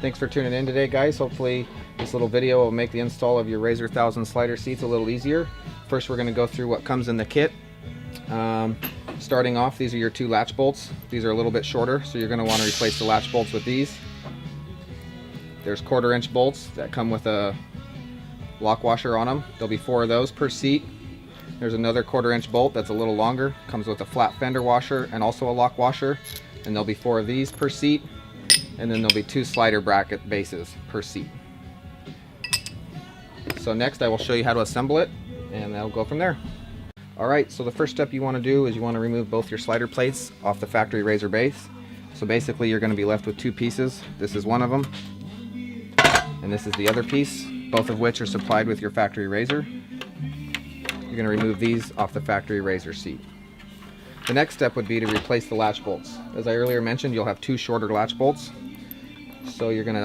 Thanks for tuning in today, guys. Hopefully this little video will make the install of your RZR 1000 slider seats a little easier. First, we're going to go through what comes in the kit. Starting off, these are your two latch bolts. These are a little bit shorter, so you're going to want to replace the latch bolts with these. There's 1/4-inch bolts that come with a lock washer on them. There'll be 4 of those per seat. There's another 1/4-inch bolt that's a little longer, comes with a flat fender washer and also a lock washer, and there'll be 4 of these per seat. And then there'll be 2 slider bracket bases per seat. So next I will show you how to assemble it, and that'll go from there. Alright, so the first step you want to do is you want to remove both your slider plates off the factory RZR base. So basically you're going to be left with 2 pieces. This is one of them, and this is the other piece, both of which are supplied with your factory RZR. You're going to remove these off the factory RZR seat. The next step would be to replace the latch bolts. As I earlier mentioned, you'll have 2 shorter latch bolts. So you're going to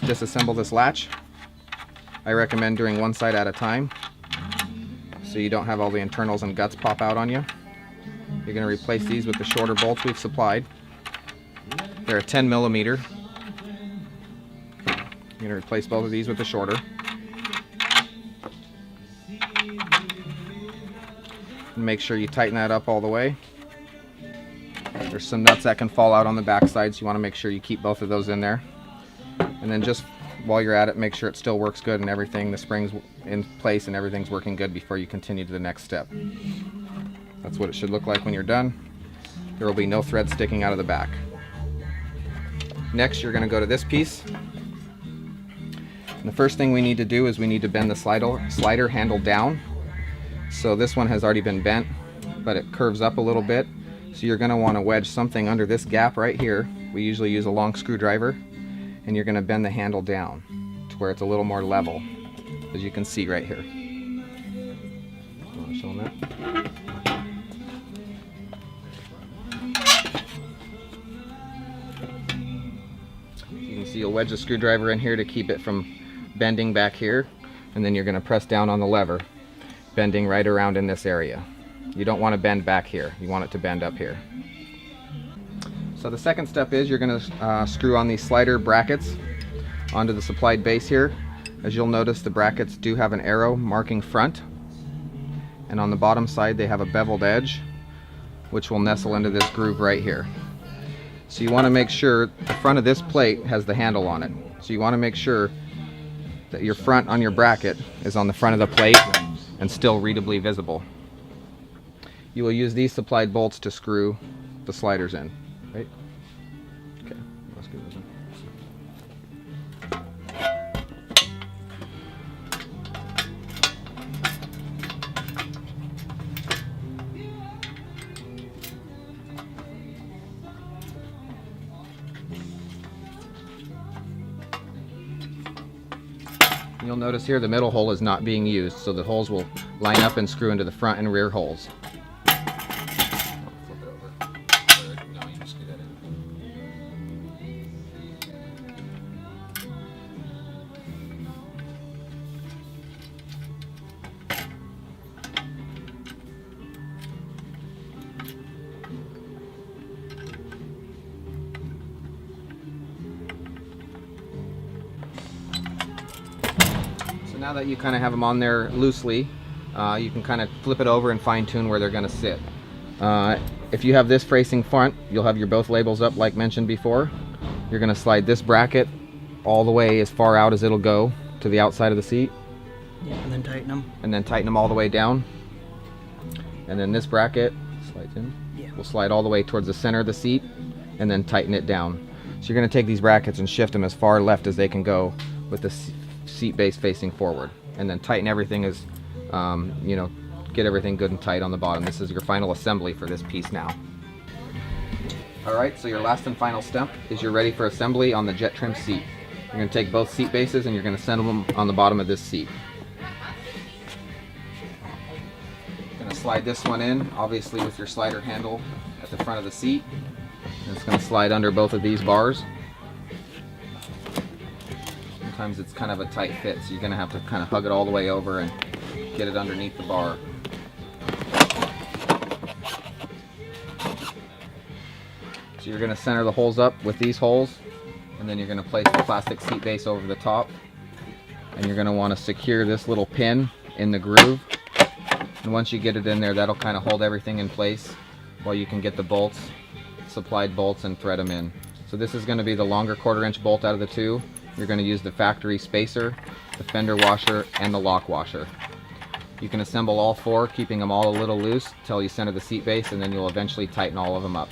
disassemble this latch. I recommend doing one side at a time, so you don't have all the internals and guts pop out on you. You're going to replace these with the shorter bolts we've supplied. They're a 10mm. You're going to replace both of these with the shorter. And make sure you tighten that up all the way. There's some nuts that can fall out on the back side, so you want to make sure you keep both of those in there. And then just while you're at it, make sure it still works good and everything, the spring's in place and everything's working good before you continue to the next step. That's what it should look like when you're done. There will be no thread sticking out of the back. Next, you're going to go to this piece. And the first thing we need to do is we need to bend the slider handle down. So this one has already been bent, but it curves up a little bit. So you're going to want to wedge something under this gap right here. We usually use a long screwdriver, and you're going to bend the handle down to where it's a little more level, as you can see right here. Want to show them that? You can see you'll wedge the screwdriver in here to keep it from bending back here, and then you're going to press down on the lever, bending right around in this area. You don't want to bend back here, you want it to bend up here. So the second step is you're going to screw on these slider brackets onto the supplied base here. As you'll notice, the brackets do have an arrow marking front, and on the bottom side they have a beveled edge which will nestle into this groove right here. So you want to make sure the front of this plate has the handle on it. So you want to make sure that your front on your bracket is on the front of the plate and still readably visible. You will use these supplied bolts to screw the sliders in, right? Okay, let's get those in. You'll notice here the middle hole is not being used, so the holes will line up and screw into the front and rear holes. Now that you kind of have them on there loosely, you can kind of flip it over and fine-tune where they're going to sit. If you have this facing front, you'll have your both labels up like mentioned before. You're going to slide this bracket all the way as far out as it'll go to the outside of the seat. Yeah, and then tighten them. And then tighten them all the way down. And then this bracket slides in. Yeah. Will slide all the way towards the center of the seat and then tighten it down. So you're going to take these brackets and shift them as far left as they can go with the seat base facing forward, and then tighten everything as get everything good and tight on the bottom. This is your final assembly for this piece now. Alright, so your last and final step is you're ready for assembly on the Jettrim seat. You're going to take both seat bases and you're going to center them on the bottom of this seat. You're going to slide this one in, obviously with your slider handle at the front of the seat. And it's going to slide under both of these bars. Sometimes it's kind of a tight fit, so you're going to have to kind of hug it all the way over and get it underneath the bar. So you're going to center the holes up with these holes And then you're going to place the plastic seat base over the top. And you're going to want to secure this little pin in the groove. And once you get it in there, that'll kind of hold everything in place while you can get the bolts, supplied bolts, and thread them in. So this is going to be the longer 1/4 inch bolt out of the two. You're going to use the factory spacer, the fender washer, and the lock washer. You can assemble all 4, keeping them all a little loose until you center the seat base, and then you'll eventually tighten all of them up.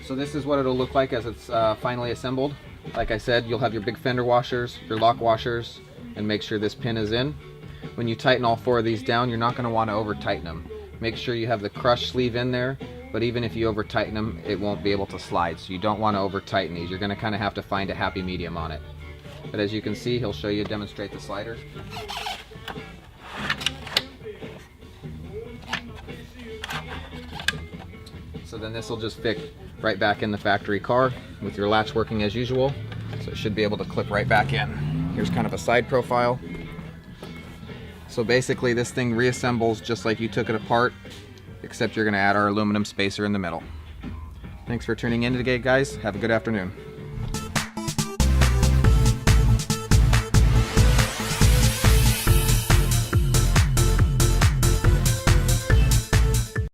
So this is what it'll look like as it's finally assembled. Like I said, you'll have your big fender washers, your lock washers, and make sure this pin is in. When you tighten all 4 of these down, you're not going to want to over tighten them. Make sure you have the crush sleeve in there, but even if you over tighten them, it won't be able to slide. So you don't want to over tighten these. You're going to kind of have to find a happy medium on it. But as you can see, he'll show you, demonstrate the slider. So then this will just fit right back in the factory car with your latch working as usual. So it should be able to clip right back in. Here's kind of a side profile. So basically this thing reassembles just like you took it apart, except you're going to add our aluminum spacer in the middle. Thanks for tuning in today, guys. Have a good afternoon.